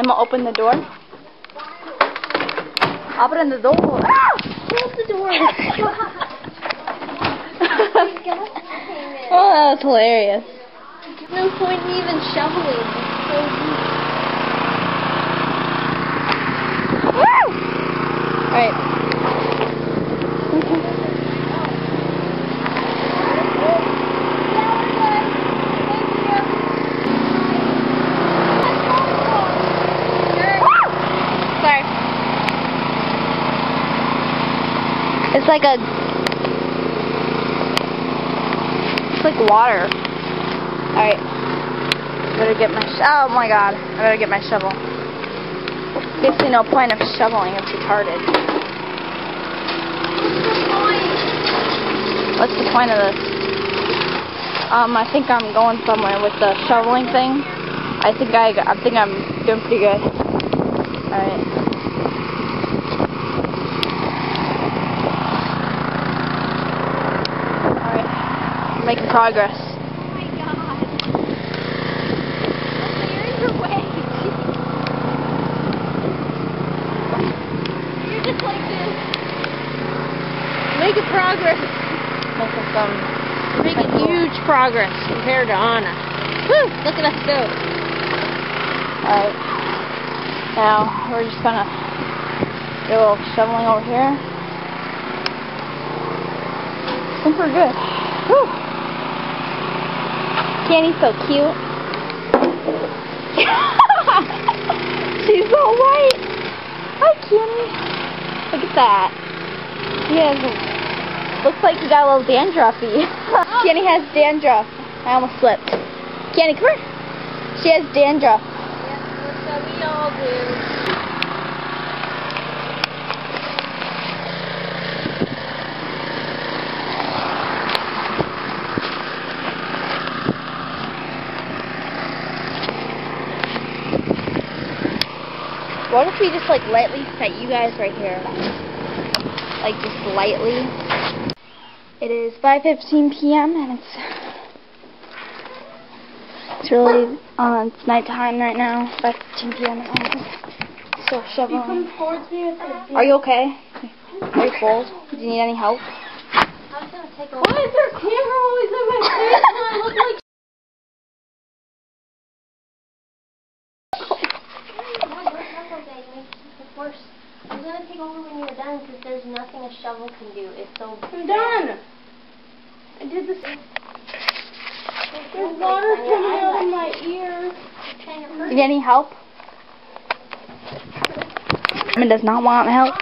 I'm gonna open the door. Open the door. Ah! Close the door. Oh, that was hilarious. There's no point in even shoveling. It's so deep. Woo! Alright. Sorry. It's like water. Alright. Better get my oh my god. I better get my shovel. Basically no point of shoveling, it's retarded. What's the point of this? I think I'm going somewhere with the shoveling thing. I think I'm doing pretty good. Alright. Making progress. Oh my god. You're in your way. You're just like this. Making progress. Making huge progress compared to Anna. Woo! Look at us go. Alright. Now we're just gonna do a little shoveling over here. I think we're good. Woo! Kenny's so cute. She's so white. Hi, Kenny. Look at that. He has, looks like he got a little dandruffy. Kenny has dandruff. I almost slipped. Kenny, come here. She has dandruff. Yes, so we all do. What if we just like lightly set you guys right here? Like just lightly. It is 5:15 p.m. and it's really it's nighttime right now. 5:15 p.m. Still shoveling. Are you okay? Are you cold? Do you need any help? I was gonna take a look. Why is there a camera always in my face and I look like worse. I was gonna take over when you were done because there's nothing a shovel can do. It's so I'm done. I did this. There's water coming out of my ear. You need any help? It does not want help.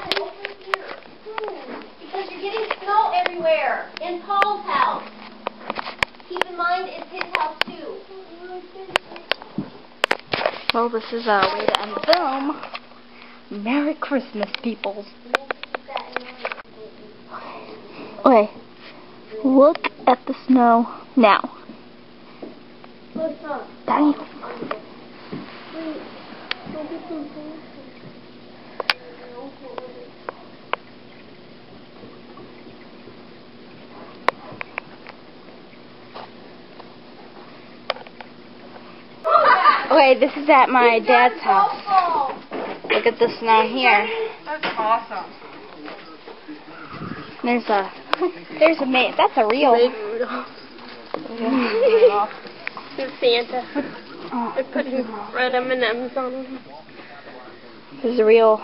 Because you're getting snow everywhere. In Paul's house. Keep in mind it's his house too. Well, this is a way to end the film. Merry Christmas, people. Okay, look at the snow now. Daddy. Okay, this is at my dad's house. Look at the snow here. That's awesome. There's a mate. That's a real. It's Santa. Oh, I put red M&Ms on them. this is a real